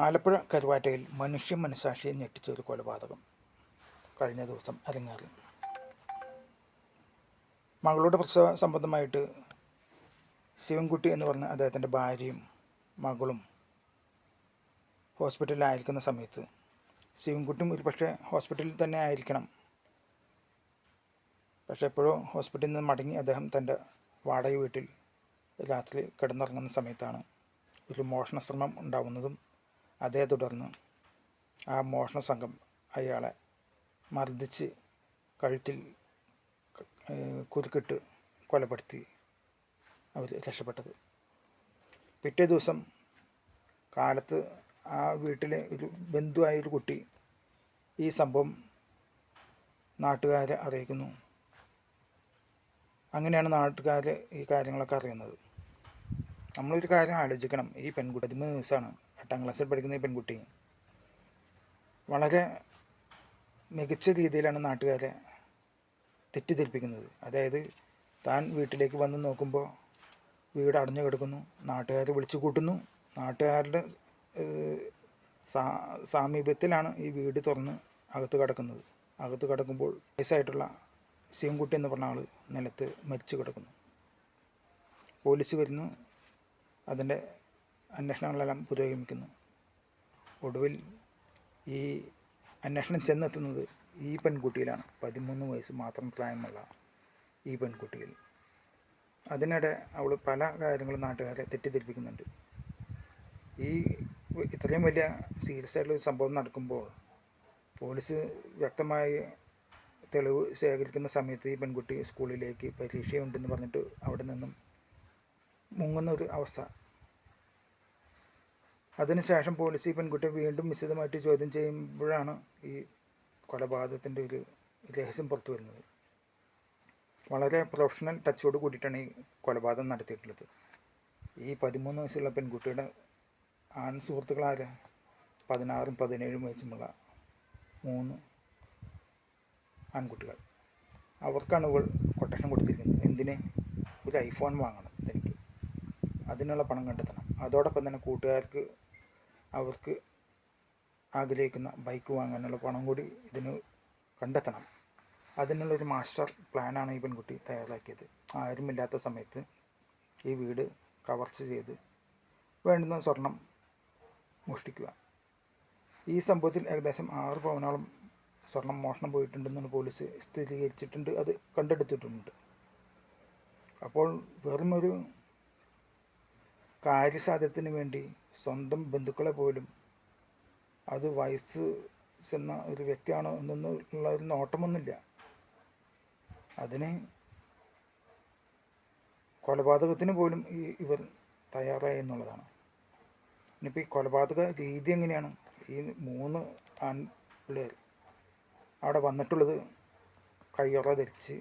ആലപ്പുഴ കരുവാറ്റയിൽ മനുഷ്യ മനസാക്ഷിയെ ഞെട്ടിച്ച ഒരു കൊലപാതകം കഴിഞ്ഞ ദിവസം അരങ്ങേറി. മകളുടെ പ്രസവ സംബന്ധമായിട്ട് ശിവൻകുട്ടി എന്ന് പറഞ്ഞ അദ്ദേഹത്തിൻ്റെ ഭാര്യയും മകളും ഹോസ്പിറ്റലിലായിരിക്കുന്ന സമയത്ത് ശിവൻകുട്ടിയും ഒരു പക്ഷേ ഹോസ്പിറ്റലിൽ തന്നെ ആയിരിക്കണം. പക്ഷേ എപ്പോഴും ഹോസ്പിറ്റലിൽ നിന്ന് മടങ്ങി അദ്ദേഹം തൻ്റെ വാടക വീട്ടിൽ രാത്രി കിടന്നിറങ്ങുന്ന സമയത്താണ് ഒരു മോഷണ ശ്രമം ഉണ്ടാവുന്നതും അതേ തുടർന്ന് ആ മോഷണ സംഘം അയാളെ മർദ്ദിച്ച് കഴുത്തിൽ കുരുക്കിട്ട് കൊലപ്പെടുത്തി അവർ രക്ഷപ്പെട്ടത്. പിറ്റേ ദിവസം കാലത്ത് ആ വീട്ടിലെ ഒരു ബന്ധുവായൊരു കുട്ടി ഈ സംഭവം നാട്ടുകാരെ അറിയിക്കുന്നു. അങ്ങനെയാണ് നാട്ടുകാർ ഈ കാര്യങ്ങളൊക്കെ അറിയുന്നത്. നമ്മളൊരു കാര്യം ആലോചിക്കണം. ഈ പെൺകുട്ടി 13 വയസ്സാണ്, 8ാം ക്ലാസ്സിൽ പഠിക്കുന്ന ഈ പെൺകുട്ടി വളരെ മികച്ച രീതിയിലാണ് നാട്ടുകാരെ തെറ്റിദ്ധരിപ്പിക്കുന്നത്. അതായത് താൻ വീട്ടിലേക്ക് വന്ന് നോക്കുമ്പോൾ വീട് അടഞ്ഞു കിടക്കുന്നു, നാട്ടുകാർ വിളിച്ചു കൂട്ടുന്നു, നാട്ടുകാരുടെ സാമീപ്യത്തിലാണ് ഈ വീട് തുറന്ന് അകത്ത് കിടക്കുന്നത്. അകത്ത് കിടക്കുമ്പോൾ വയസ്സായിട്ടുള്ള ശിവൻകുട്ടി എന്ന് പറഞ്ഞ ആൾ നിലത്ത് മരിച്ചു കിടക്കുന്നു. പോലീസ് വരുന്നു, അതിൻ്റെ അന്വേഷണങ്ങളെല്ലാം പുരോഗമിക്കുന്നു. ഒടുവിൽ ഈ അന്വേഷണം ചെന്നെത്തുന്നത് ഈ പെൺകുട്ടിയിലാണ്. 13 വയസ്സ് മാത്രം പ്രായമുള്ള ഈ പെൺകുട്ടിയിൽ. അതിനിടെ അവൾ പല കാര്യങ്ങളും നാട്ടുകാരെ തെറ്റിദ്ധരിപ്പിക്കുന്നുണ്ട്. ഈ ഇത്രയും വലിയ സീരിയസ് ആയിട്ടുള്ള സംഭവം നടക്കുമ്പോൾ പോലീസ് വ്യക്തമായി തെളിവ് ശേഖരിക്കുന്ന സമയത്ത് ഈ പെൺകുട്ടി സ്കൂളിലേക്ക് പരീക്ഷയുണ്ടെന്ന് പറഞ്ഞിട്ട് അവിടെ നിന്നും മുങ്ങുന്ന ഒരു അവസ്ഥ. അതിനുശേഷം പോലീസ് ഈ പെൺകുട്ടിയെ വീണ്ടും വിശദമായിട്ട് ചോദ്യം ചെയ്യുമ്പോഴാണ് ഈ കൊലപാതകത്തിൻ്റെ ഒരു രഹസ്യം പുറത്തു വരുന്നത്. വളരെ പ്രൊഫഷണൽ ടച്ചോട് കൂടിയിട്ടാണ് ഈ കൊലപാതകം നടത്തിയിട്ടുള്ളത്. ഈ 13 വയസ്സുള്ള പെൺകുട്ടിയുടെ ആൺ സുഹൃത്തുക്കളായ 16ഉം 17ഉം വയസ്സുമുള്ള 3 ആൺകുട്ടികൾ. അവർക്കാണ് ഇവൾ കൊട്ടേഷൻ കൊടുത്തിരിക്കുന്നത്. എന്തിന്? ഒരു ഐഫോൺ വാങ്ങണം എനിക്ക്, അതിനുള്ള പണം കണ്ടെത്തണം. അതോടൊപ്പം തന്നെ കൂട്ടുകാർക്ക് അവർക്ക് ആഗ്രഹിക്കുന്ന ബൈക്ക് വാങ്ങാനുള്ള പണം കൂടി ഇതിന് കണ്ടെത്തണം. അതിനുള്ളൊരു മാസ്റ്റർ പ്ലാനാണ് ഈ പെൺകുട്ടി തയ്യാറാക്കിയത്. ആരുമില്ലാത്ത സമയത്ത് ഈ വീട് കവർച്ച ചെയ്ത് വേണ്ടുന്ന സ്വർണം മോഷ്ടിക്കുക. ഈ സംഭവത്തിൽ ഏകദേശം 6 പവനോളം സ്വർണം മോഷണം പോയിട്ടുണ്ടെന്നാണ് പോലീസ് സ്ഥിരീകരിച്ചിട്ടുണ്ട്, അത് കണ്ടെടുത്തിട്ടുണ്ട്. അപ്പോൾ വെറുമൊരു കാര്യസാധ്യത്തിന് വേണ്ടി സ്വന്തം ബന്ധുക്കളെ പോലും അത് വയസ്സ് ചെന്ന ഒരു വ്യക്തിയാണോ എന്നുള്ള ഒരു നോട്ടമൊന്നുമില്ല. അതിന് കൊലപാതകത്തിന് പോലും ഇവർ തയ്യാറായി എന്നുള്ളതാണ്. ഇനിയിപ്പോൾ ഈ കൊലപാതക രീതി എങ്ങനെയാണ്? ഈ 3 ആൺപിള്ളേർ അവിടെ വന്നിട്ടുള്ളത് കയ്യുറ ധരിച്ച്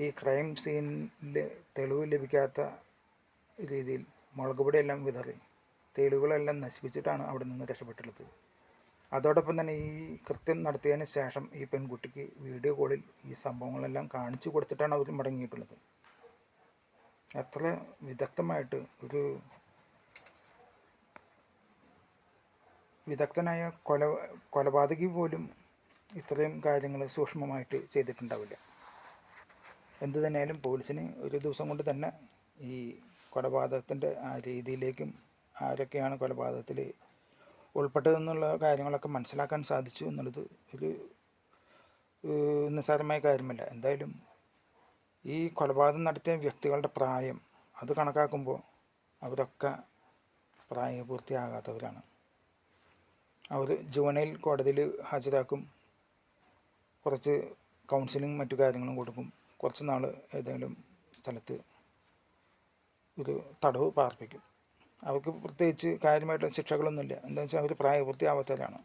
ഈ ക്രൈം സീനിൽ തെളിവ് ലഭിക്കാത്ത രീതിയിൽ മുളക് പൊടിയെല്ലാം വിതറി തെളിവുകളെല്ലാം നശിപ്പിച്ചിട്ടാണ് അവിടെ നിന്ന് രക്ഷപ്പെട്ടുള്ളത്. അതോടൊപ്പം തന്നെ ഈ കൃത്യം നടത്തിയതിന് ശേഷം ഈ പെൺകുട്ടിക്ക് വീഡിയോ കോളിൽ ഈ സംഭവങ്ങളെല്ലാം കാണിച്ചു കൊടുത്തിട്ടാണ് അവർ മടങ്ങിയിട്ടുള്ളത്. അത്ര വിദഗ്ധമായിട്ട് ഒരു വിദഗ്ധനായ കൊലപാതകി പോലും ഇത്രയും കാര്യങ്ങൾ സൂക്ഷ്മമായിട്ട് ചെയ്തിട്ടുണ്ടാവില്ല. എന്തു തന്നെയായാലും പോലീസിന് ഒരു ദിവസം കൊണ്ട് തന്നെ ഈ കൊലപാതകത്തിൻ്റെ ആ രീതിയിലേക്കും ആരൊക്കെയാണ് കൊലപാതകത്തിൽ ഉൾപ്പെട്ടതെന്നുള്ള കാര്യങ്ങളൊക്കെ മനസ്സിലാക്കാൻ സാധിച്ചു എന്നുള്ളത് ഒരു നിസ്സാരമായ കാര്യമല്ല. എന്തായാലും ഈ കൊലപാതകം നടത്തിയ വ്യക്തികളുടെ പ്രായം അത് കണക്കാക്കുമ്പോൾ അവരൊക്കെ പ്രായപൂർത്തിയാകാത്തവരാണ്. അവർ ജുവനൈൽ കോടതിയിൽ ഹാജരാക്കും, കുറച്ച് കൗൺസിലിംഗ് മറ്റു കാര്യങ്ങളും കൊടുക്കും, കുറച്ച് നാൾ ഏതെങ്കിലും സ്ഥലത്ത് ഒരു തടവ് പാർപ്പിക്കും. അവർക്ക് പ്രത്യേകിച്ച് കാര്യമായിട്ടുള്ള ശിക്ഷകളൊന്നുമില്ല. എന്താണെന്ന് വെച്ചാൽ അവർ പ്രായപൂർത്തിയാവാത്തവരാണ്.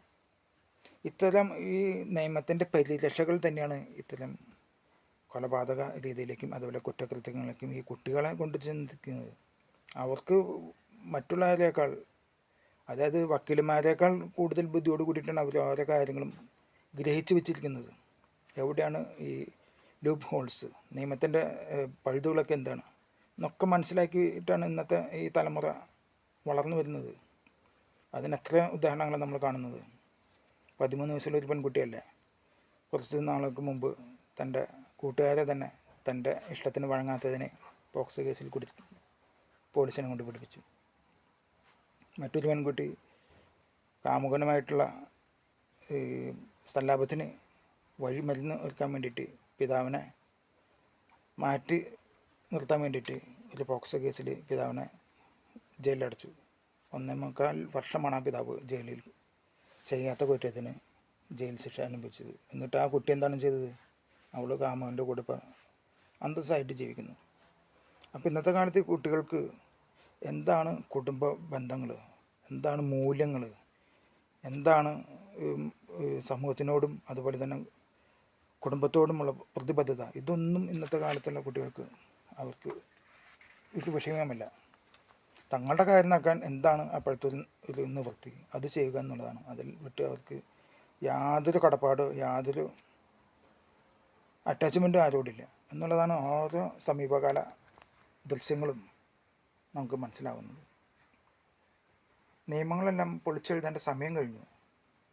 ഇത്തരം ഈ നിയമത്തിൻ്റെ പരിരക്ഷകൾ തന്നെയാണ് ഇത്തരം കൊലപാതക രീതിയിലേക്കും അതുപോലെ കുറ്റകൃത്യങ്ങളിലേക്കും ഈ കുട്ടികളെ കൊണ്ട് ചിന്തിക്കുന്നത്. അവർക്ക് മറ്റുള്ളവരേക്കാൾ, അതായത് വക്കീലന്മാരേക്കാൾ കൂടുതൽ ബുദ്ധിയോട് കൂടിയിട്ടാണ് അവർ ഓരോ കാര്യങ്ങളും ഗ്രഹിച്ചു വെച്ചിരിക്കുന്നത്. എവിടെയാണ് ഈ ലൂപ്പ് ഹോൾസ്, നിയമത്തിൻ്റെ പഴുതുകളൊക്കെ എന്താണ് എന്നൊക്കെ മനസ്സിലാക്കിയിട്ടാണ് ഇന്നത്തെ ഈ തലമുറ വളർന്നു വരുന്നത്. അതിനെത്ര ഉദാഹരണങ്ങളാണ് നമ്മൾ കാണുന്നത്. 13 വയസ്സുള്ളൊരു പെൺകുട്ടിയല്ലേ കുറച്ച് നാൾക്ക് മുമ്പ് തൻ്റെ കൂട്ടുകാരെ തന്നെ തൻ്റെ ഇഷ്ടത്തിന് വഴങ്ങാത്തതിന് പോക്സോ കേസിൽ പോലീസിനെ കൊണ്ട് പിടിപ്പിച്ചു. മറ്റൊരു പെൺകുട്ടി കാമുകനുമായിട്ടുള്ള സല്ലാപത്തിന് വഴിമരുന്ന് ഒരുക്കാൻ വേണ്ടിയിട്ട് പിതാവിനെ മാറ്റി നിർത്താൻ വേണ്ടിയിട്ട് ഒരു പോക്സോ കേസിൽ പിതാവിനെ ജയിലിലടച്ചു. 1.25 വർഷമാണ് ആ പിതാവ് ജയിലിൽ ചെയ്യാത്ത കുറ്റത്തിന് ജയിൽ ശിക്ഷ അനുഭവിച്ചത്. എന്നിട്ട് ആ കുട്ടി എന്താണ് ചെയ്തത്? അവൾ കാമുകൻ്റെ കൂടെ ഇപ്പോൾ അന്തസ്സായിട്ട് ജീവിക്കുന്നു. അപ്പോൾ ഇന്നത്തെ കാലത്ത് കുട്ടികൾക്ക് എന്താണ് കുടുംബ ബന്ധങ്ങൾ, എന്താണ് മൂല്യങ്ങൾ, എന്താണ് സമൂഹത്തിനോടും അതുപോലെ തന്നെ കുടുംബത്തോടുമുള്ള പ്രതിബദ്ധത, ഇതൊന്നും ഇന്നത്തെ കാലത്തുള്ള കുട്ടികൾക്ക് അവർക്ക് ഒരു വിഷയമല്ല. തങ്ങളുടെ കാര്യം നടക്കാൻ എന്താണ് അപ്പോഴത്തെ ഒരു നിവൃത്തി, അത് ചെയ്യുക എന്നുള്ളതാണ്. അതിൽ വിട്ട് അവർക്ക് യാതൊരു കടപ്പാട്, യാതൊരു അറ്റാച്ച്മെൻറ്റും ആരോടില്ല എന്നുള്ളതാണ് ഓരോ സമീപകാല ദൃശ്യങ്ങളും നമുക്ക് മനസ്സിലാവുന്നത്. നിയമങ്ങളെല്ലാം പൊളിച്ചെഴുതേണ്ട സമയം കഴിഞ്ഞു.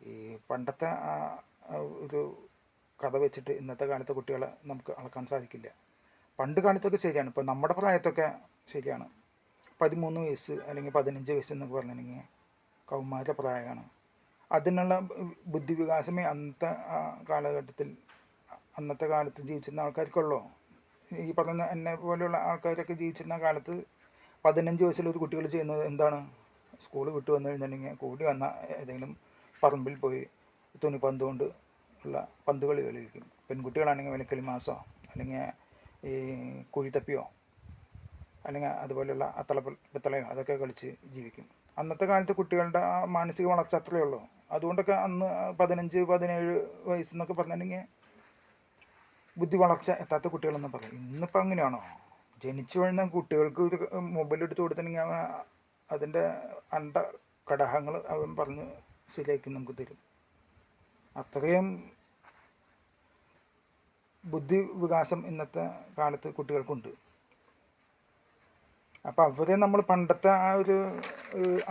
ഈ പണ്ടത്തെ ഒരു കഥ വെച്ചിട്ട് ഇന്നത്തെ കാലത്തെ കുട്ടികളെ നമുക്ക് അളക്കാൻ സാധിക്കില്ല. പണ്ട് കാലത്തൊക്കെ ശരിയാണ്, ഇപ്പോൾ നമ്മുടെ പ്രായത്തൊക്കെ ശരിയാണ്. 13 വയസ്സ് അല്ലെങ്കിൽ 15 വയസ്സ് എന്നൊക്കെ പറഞ്ഞിട്ടുണ്ടെങ്കിൽ കൗമാര പ്രായമാണ്. അതിനുള്ള ബുദ്ധിവികാസമേ അന്നത്തെ കാലഘട്ടത്തിൽ അന്നത്തെ കാലത്ത് ജീവിച്ചിരുന്ന ആൾക്കാർക്കുള്ളൂ. ഈ പറഞ്ഞ എന്നെ പോലെയുള്ള ആൾക്കാരൊക്കെ ജീവിച്ചിരുന്ന കാലത്ത് 15 വയസ്സിലൊരു കുട്ടികൾ ചെയ്യുന്നത് എന്താണ്? സ്കൂൾ വിട്ട് വന്നു കഴിഞ്ഞിട്ടുണ്ടെങ്കിൽ കൂടി വന്ന ഏതെങ്കിലും പറമ്പിൽ പോയി തുണിപ്പന്ത് കൊണ്ട് ഉള്ള പന്ത് കളി കളിക്കും. പെൺകുട്ടികളാണെങ്കിൽ വലിക്കളി മാസോ അല്ലെങ്കിൽ ഈ കുഴിത്തപ്പിയോ അല്ലെങ്കിൽ അതുപോലെയുള്ള പിത്തളയോ അതൊക്കെ കളിച്ച് ജീവിക്കും. അന്നത്തെ കാലത്ത് കുട്ടികളുടെ ആ മാനസിക വളർച്ച അത്രയേ ഉള്ളൂ. അതുകൊണ്ടൊക്കെ അന്ന് 15-17 വയസ്സെന്നൊക്കെ പറഞ്ഞിട്ടുണ്ടെങ്കിൽ ബുദ്ധി വളർച്ച എത്താത്ത കുട്ടികളെന്ന് പറയും. ഇന്നിപ്പോൾ അങ്ങനെയാണോ? ജനിച്ചു വീഴുന്ന കുട്ടികൾക്ക് ഒരു മൊബൈൽ എടുത്ത് കൊടുത്തിട്ടുണ്ടെങ്കിൽ അവൻ അതിൻ്റെ കടഹങ്ങൾ അവൻ പറഞ്ഞ് ശരിയാക്കി നമുക്ക് തരും. അത്രയും ബുദ്ധി വികാസം ഇന്നത്തെ കാലത്ത് കുട്ടികൾക്കുണ്ട്. അപ്പോൾ അവരെ നമ്മൾ പണ്ടത്തെ ആ ഒരു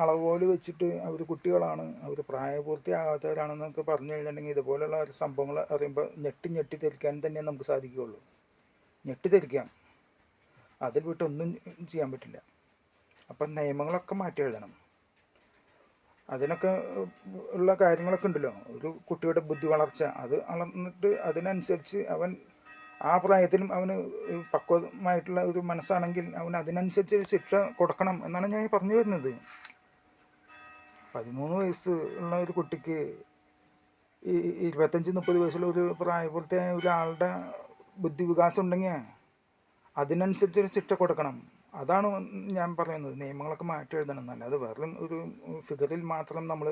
അളവുകോല് വെച്ചിട്ട് അവർ കുട്ടികളാണ്, അവർ പ്രായപൂർത്തിയാകാത്തവരാണെന്നൊക്കെ പറഞ്ഞു കഴിഞ്ഞിട്ടുണ്ടെങ്കിൽ ഇതുപോലുള്ള ഒരു സംഭവങ്ങൾ അറിയുമ്പോൾ ഞെട്ടി ധരിക്കാൻ തന്നെ നമുക്ക് സാധിക്കുകയുള്ളൂ. ഞെട്ടിധരിക്കാം, അതിൽ വിട്ടൊന്നും ചെയ്യാൻ പറ്റില്ല. അപ്പം നിയമങ്ങളൊക്കെ മാറ്റി എഴുതണം. അതിനൊക്കെ ഉള്ള കാര്യങ്ങളൊക്കെ ഉണ്ടല്ലോ. ഒരു കുട്ടിയുടെ ബുദ്ധി വളർച്ച അത് അളന്നിട്ട് അതിനനുസരിച്ച് അവൻ ആ പ്രായത്തിലും അവന് പക്വമായിട്ടുള്ള ഒരു മനസ്സാണെങ്കിൽ അവൻ അതിനനുസരിച്ച് ശിക്ഷ കൊടുക്കണം എന്നാണ് ഞാൻ പറഞ്ഞു വരുന്നത്. 13 വയസ്സ് ഉള്ള ഒരു കുട്ടിക്ക് ഈ 25-30 വയസ്സുള്ള ഒരു പ്രായപൂർത്തിയായ ഒരാളുടെ ബുദ്ധിവികാസം ഉണ്ടെങ്കിൽ അതിനനുസരിച്ചൊരു ശിക്ഷ കൊടുക്കണം. അതാണ് ഞാൻ പറയുന്നത്. നിയമങ്ങളൊക്കെ മാറ്റി എഴുതണം എന്നല്ല. അത് വേറെ ഒരു ഫിഗറിൽ മാത്രം നമ്മൾ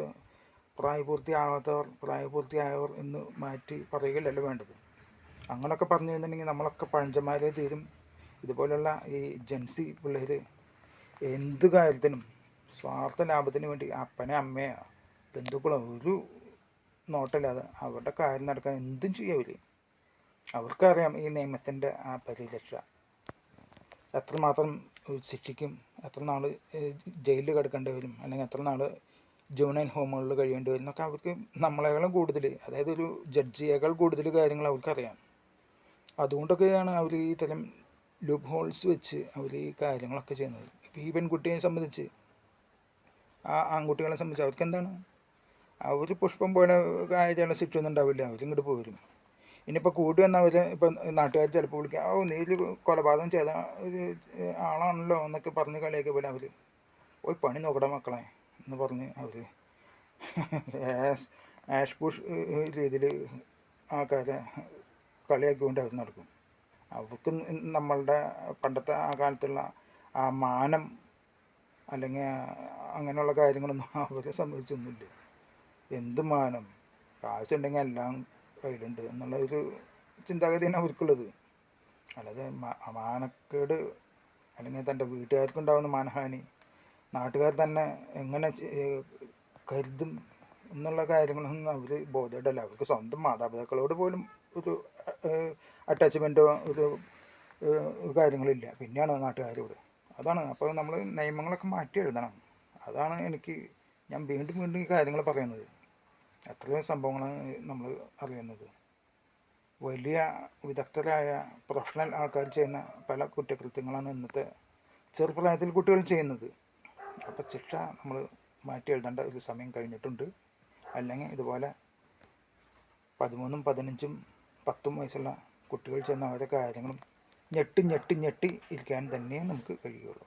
പ്രായപൂർത്തിയായവർ എന്ന് മാറ്റി പറയുകയല്ലല്ലോ വേണ്ടത്. അങ്ങനെയൊക്കെ പറഞ്ഞു കഴിഞ്ഞിട്ടുണ്ടെങ്കിൽ നമ്മളൊക്കെ പഴഞ്ചന്മാരെ തീരും. ഇതുപോലുള്ള ഈ ജെൻസി പിള്ളേർ എന്ത് കാര്യത്തിനും സ്വാർത്ഥ ലാഭത്തിന് വേണ്ടി അപ്പനെ അമ്മയോ ബന്ധുക്കളോ ഒരു നോട്ടമില്ലാതെ അവരുടെ കാര്യം നടക്കാൻ എന്തും ചെയ്യും അവർ. അവർക്കറിയാം ഈ നിയമത്തിൻ്റെ ആ പരിരക്ഷ എത്രമാത്രം ശിക്ഷിക്കും, എത്ര നാൾ ജയിലിൽ കിടക്കേണ്ടി വരും, അല്ലെങ്കിൽ എത്ര നാൾ ജുവനൈൽ ഹോമുകളിൽ കഴിയേണ്ടി വരും എന്നൊക്കെ അവർക്ക് നമ്മളെക്കാളും കൂടുതൽ, അതായത് ഒരു ജഡ്ജിയേക്കാൾ കൂടുതൽ കാര്യങ്ങൾ അവർക്കറിയാം. അതുകൊണ്ടൊക്കെയാണ് അവർ ഈ തരം ലൂപ്പ് ഹോൾസ് വെച്ച് അവർ ഈ കാര്യങ്ങളൊക്കെ ചെയ്യുന്നത്. ഇപ്പോൾ ഈ പെൺകുട്ടിയെ സംബന്ധിച്ച് ആ ആൺകുട്ടികളെ സംബന്ധിച്ച് അവർക്ക് എന്താണ്, അവർ പുഷ്പം പോലെ കാര്യമുള്ള ശിക്ഷയൊന്നും ഉണ്ടാവില്ല, അവരിങ്ങോട്ട് പോരും. ഇനിയിപ്പോൾ കൂടി വന്നാൽ അവർ ഇപ്പം നാട്ടുകാർ ചിലപ്പോൾ വിളിക്കുക, ഓ നീ ഒരു കൊലപാതകം ചെയ്ത ഒരു ആളാണല്ലോ എന്നൊക്കെ പറഞ്ഞ് കളിയൊക്കെ പോലെ അവർ പോയി പണി നോക്കട മക്കളെ എന്ന് പറഞ്ഞ് അവർ ആഷ് പുഷ് രീതിയിൽ ആൾക്കാരെ കളിയാക്കിക്കൊണ്ട് അവർ നടക്കും. അവർക്ക് നമ്മളുടെ പണ്ടത്തെ ആ കാലത്തുള്ള ആ മാനം അല്ലെങ്കിൽ അങ്ങനെയുള്ള കാര്യങ്ങളൊന്നും അവരെ സംബന്ധിച്ചൊന്നുമില്ല. എന്ത് മാനം, കാശുണ്ടെങ്കിൽ എല്ലാം കയ്യിലുണ്ട് എന്നുള്ള ഒരു ചിന്താഗതിയാണ് അവർക്കുള്ളത്. അല്ലാതെ മാനക്കേട് അല്ലെങ്കിൽ തൻ്റെ വീട്ടുകാർക്കുണ്ടാകുന്ന മാനഹാനി നാട്ടുകാർ തന്നെ എങ്ങനെ കരുതും എന്നുള്ള കാര്യങ്ങളൊന്നും അവർ ബോധേഡല്ല. അവർക്ക് സ്വന്തം മാതാപിതാക്കളോട് പോലും ഒരു അറ്റാച്ച്മെൻറ്റോ ഒരു കാര്യങ്ങളില്ല, പിന്നെയാണ് നാട്ടുകാരോട്. അതാണ്. അപ്പോൾ നമ്മൾ നിയമങ്ങളൊക്കെ മാറ്റി എഴുതണം. അതാണ് എനിക്ക് ഞാൻ വീണ്ടും വീണ്ടും ഈ കാര്യങ്ങൾ പറയുന്നത്. എത്രയോ സംഭവങ്ങളാണ് നമ്മൾ അറിയുന്നത്. വലിയ വിദഗ്ധരായ പ്രൊഫഷണൽ ആൾക്കാർ ചെയ്യുന്ന പല കുറ്റകൃത്യങ്ങളാണ് ഇന്നത്തെ ചെറുപ്രായത്തിൽ കുട്ടികൾ ചെയ്യുന്നത്. അപ്പോൾ ശിക്ഷ നമ്മൾ മാറ്റി എഴുതേണ്ട ഒരു സമയം കഴിഞ്ഞിട്ടുണ്ട്. അല്ലെങ്കിൽ ഇതുപോലെ 13, 15, 10 വയസ്സുള്ള കുട്ടികൾ ചെയ്യുന്ന ഓരോ കാര്യങ്ങളും ഞെട്ടി ഞെട്ടി ഞെട്ടി ഇരിക്കാൻ തന്നെ നമുക്ക് കഴിയുള്ളൂ.